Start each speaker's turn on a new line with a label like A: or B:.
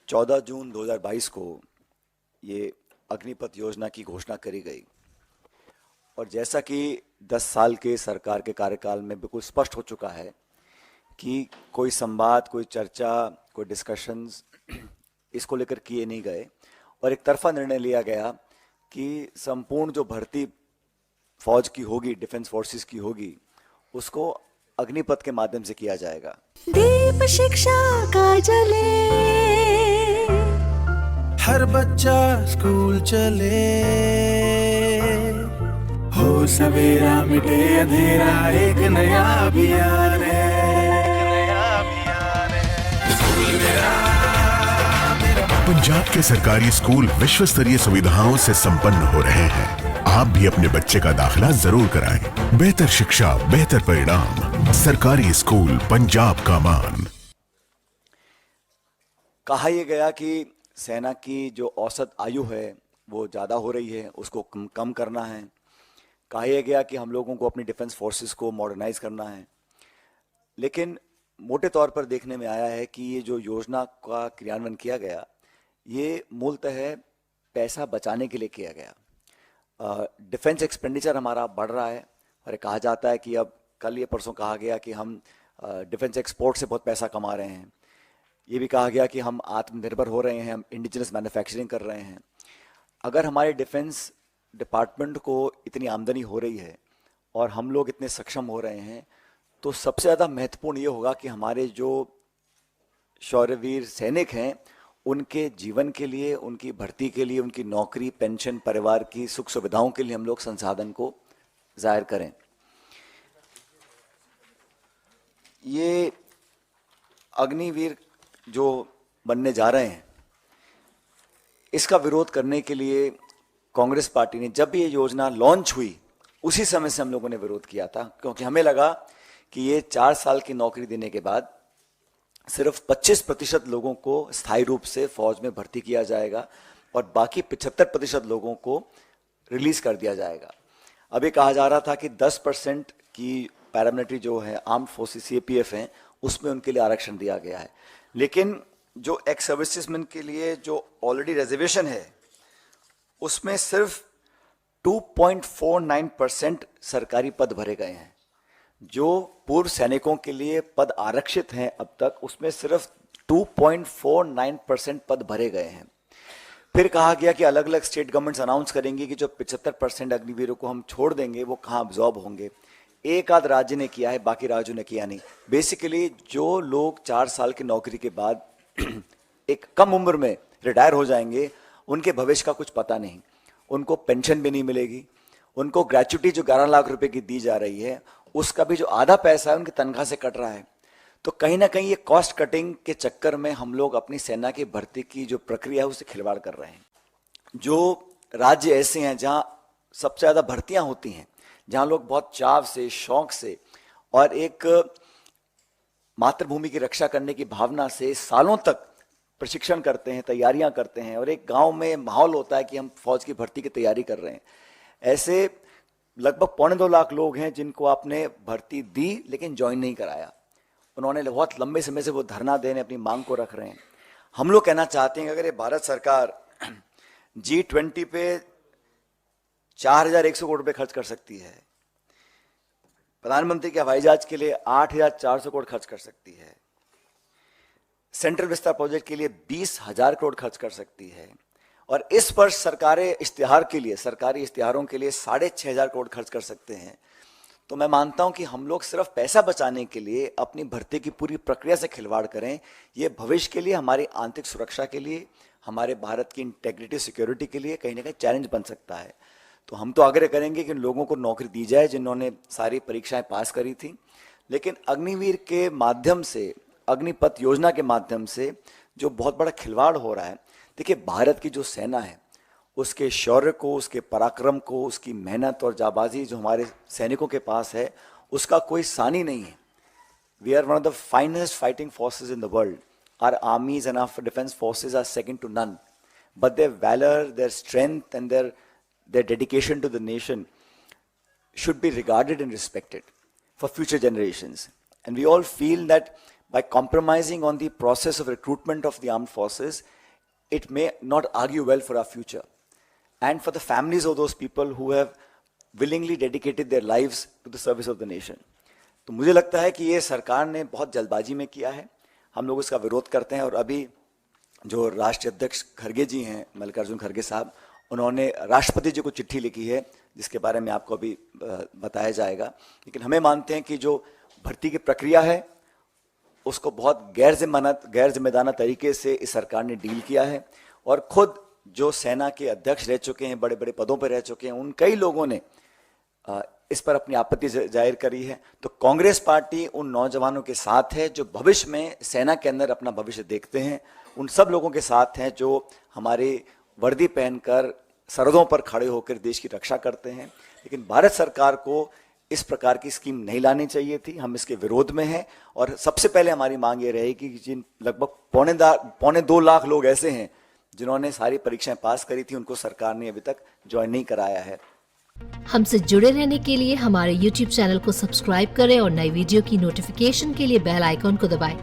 A: 14 जून 2022 को ये अग्निपथ योजना की घोषणा करी गई और जैसा कि 10 साल के सरकार के कार्यकाल में बिल्कुल स्पष्ट हो चुका है कि कोई संवाद, कोई चर्चा, कोई डिस्कशंस इसको लेकर किए नहीं गए और एक तरफा निर्णय लिया गया कि संपूर्ण जो भर्ती फौज की होगी, डिफेंस फोर्सेस की होगी, उसको अग्निपथ के माध्यम से किया जाएगा।
B: दीप शिक्षा का जले,
C: हर बच्चा स्कूल चले, हो सवेरा मिटे अंधेरा, एक नया अभियान है, स्कूल मेरा।
D: पंजाब के सरकारी स्कूल विश्व स्तरीय सुविधाओं से संपन्न हो रहे हैं। आप भी अपने बच्चे का दाखिला जरूर कराएं। बेहतर शिक्षा, बेहतर परिणाम, सरकारी स्कूल पंजाब का मान।
A: कहा यह गया कि सेना की जो औसत आयु है वो ज़्यादा हो रही है, उसको कम करना है। कहा यह गया कि हम लोगों को अपनी डिफेंस फोर्सेस को मॉडर्नाइज करना है। लेकिन मोटे तौर पर देखने में आया है कि ये जो योजना का क्रियान्वयन किया गया, ये मूलतः पैसा बचाने के लिए किया गया। डिफेंस एक्सपेंडिचर हमारा बढ़ रहा है और कहा जाता है कि अब कल ये परसों कहा गया कि हम डिफेंस एक्सपोर्ट से बहुत पैसा कमा रहे हैं। ये भी कहा गया कि हम आत्मनिर्भर हो रहे हैं, हम इंडिजिनस मैन्युफैक्चरिंग कर रहे हैं। अगर हमारे डिफेंस डिपार्टमेंट को इतनी आमदनी हो रही है और हम लोग इतने सक्षम हो रहे हैं, तो सबसे ज़्यादा महत्वपूर्ण ये होगा कि हमारे जो शौर्यवीर सैनिक हैं उनके जीवन के लिए, उनकी भर्ती के लिए, उनकी नौकरी, पेंशन, परिवार की सुख सुविधाओं के लिए हम लोग संसाधन को जाहिर करें। ये अग्निवीर जो बनने जा रहे हैं, इसका विरोध करने के लिए कांग्रेस पार्टी ने, जब भी ये योजना लॉन्च हुई उसी समय से हम लोगों ने विरोध किया था, क्योंकि हमें लगा कि ये 4 साल की नौकरी देने के बाद सिर्फ 25% लोगों को स्थायी रूप से फौज में भर्ती किया जाएगा और बाकी 75% लोगों को रिलीज कर दिया जाएगा। अभी कहा जा रहा था कि 10% की पैरामिलिट्री जो है, आर्म्ड फोर्सेस सीएपीएफ हैं, उसमें उनके लिए आरक्षण दिया गया है। लेकिन जो एक्स सर्विसेजमैन के लिए जो ऑलरेडी रिजर्वेशन है, उसमें सिर्फ 2.49% सरकारी पद भरे गए हैं। जो पूर्व सैनिकों के लिए पद आरक्षित हैं अब तक, उसमें सिर्फ 2.49% पद भरे गए हैं। फिर कहा गया कि अलग अलग स्टेट गवर्नमेंट्स अनाउंस करेंगी कि जो 75% अग्निवीरों को हम छोड़ देंगे वो कहाँ अब्जॉर्ब होंगे। एक आध राज्य ने किया है, बाकी राज्यों ने किया नहीं। बेसिकली जो लोग 4 साल की नौकरी के बाद एक कम उम्र में रिटायर हो जाएंगे, उनके भविष्य का कुछ पता नहीं, उनको पेंशन भी नहीं मिलेगी, उनको ग्रेच्युटी जो 11 लाख रुपए की दी जा रही है उसका भी जो आधा पैसा है उनकी तनख्वाह से कट रहा है। तो कहीं ना कहीं ये कॉस्ट कटिंग के चक्कर में हम लोग अपनी सेना की भर्ती की जो प्रक्रिया है उससे खिलवाड़ कर रहे हैं। जो राज्य ऐसे हैं जहां सबसे ज़्यादा भर्तियां होती हैं, जहां लोग बहुत चाव से, शौक से और एक मातृभूमि की रक्षा करने की भावना से सालों तक प्रशिक्षण करते हैं, तैयारियां करते हैं और एक गांव में माहौल होता है कि हम फौज की भर्ती की तैयारी कर रहे हैं, ऐसे लगभग 2.25 लाख लोग हैं जिनको आपने भर्ती दी लेकिन ज्वाइन नहीं कराया। उन्होंने बहुत लंबे समय से वो धरना देने अपनी मांग को रख रहे हैं। हम लोग कहना चाहते हैं कि अगर ये भारत सरकार G20 पे 4100 करोड़ रुपए खर्च कर सकती है, प्रधानमंत्री के हवाई जहाज के लिए 8400 करोड़ खर्च कर सकती है, सेंट्रल विस्तार प्रोजेक्ट के लिए 20,000 करोड़ खर्च कर सकती है और इस वर्ष सरकारी इश्तिहारों के लिए 6,500 करोड़ खर्च कर सकते हैं, तो मैं मानता हूं कि हम लोग सिर्फ पैसा बचाने के लिए अपनी भर्ती की पूरी प्रक्रिया से खिलवाड़ करें। ये भविष्य के लिए, हमारी आंतरिक सुरक्षा के लिए, हमारे भारत की इंटेग्रिटी, सिक्योरिटी के लिए कहीं ना कहीं चैलेंज बन सकता है। तो हम तो आग्रह करेंगे कि उन लोगों को नौकरी दी जाए जिन्होंने सारी परीक्षाएं पास करी थी। लेकिन अग्निवीर के माध्यम से, अग्निपथ योजना के माध्यम से जो बहुत बड़ा खिलवाड़ हो रहा है, देखिए भारत की जो सेना है उसके शौर्य को, उसके पराक्रम को, उसकी मेहनत और जाबाजी जो हमारे सैनिकों के पास है, उसका कोई सानी नहीं है। We are one of the finest fighting forces in the world. Our armies and our defence forces are second to none, but their valour, their strength and their dedication to the nation should be regarded and respected for future generations. And we all feel that by compromising on the process of recruitment of the armed forces, it may not argue well for our future and for the families of those people who have willingly dedicated their lives to the service of the nation. तो मुझे लगता है कि ये सरकार ने बहुत जल्दबाजी में किया है, हम लोग इसका विरोध करते हैं। और अभी जो राष्ट्रीय अध्यक्ष खड़गे जी हैं, मल्लिकार्जुन खड़गे साहब, उन्होंने राष्ट्रपति जी को चिट्ठी लिखी है जिसके बारे में आपको अभी बताया जाएगा। लेकिन हमें मानते हैं कि जो भर्ती की प्रक्रिया है उसको बहुत गैर जिम्मेदाराना तरीके से इस सरकार ने डील किया है। और खुद जो सेना के अध्यक्ष रह चुके हैं, बड़े बड़े पदों पर रह चुके हैं, उन कई लोगों ने इस पर अपनी आपत्ति जाहिर करी है। तो कांग्रेस पार्टी उन नौजवानों के साथ है जो भविष्य में सेना के अंदर अपना भविष्य देखते हैं, उन सब लोगों के साथ हैं जो हमारे वर्दी पहनकर सरहदों पर खड़े होकर देश की रक्षा करते हैं। लेकिन भारत सरकार को इस प्रकार की स्कीम नहीं लानी चाहिए थी, हम इसके विरोध में हैं। और सबसे पहले हमारी मांग ये रहेगी कि जिन लगभग 2.25 लाख लोग ऐसे हैं जिन्होंने सारी परीक्षाएं पास करी थी, उनको सरकार ने अभी तक ज्वाइन नहीं कराया है।
E: हमसे जुड़े रहने के लिए हमारे YouTube चैनल को सब्सक्राइब करें और नई वीडियो की नोटिफिकेशन के लिए बेल आइकॉन को दबाएं।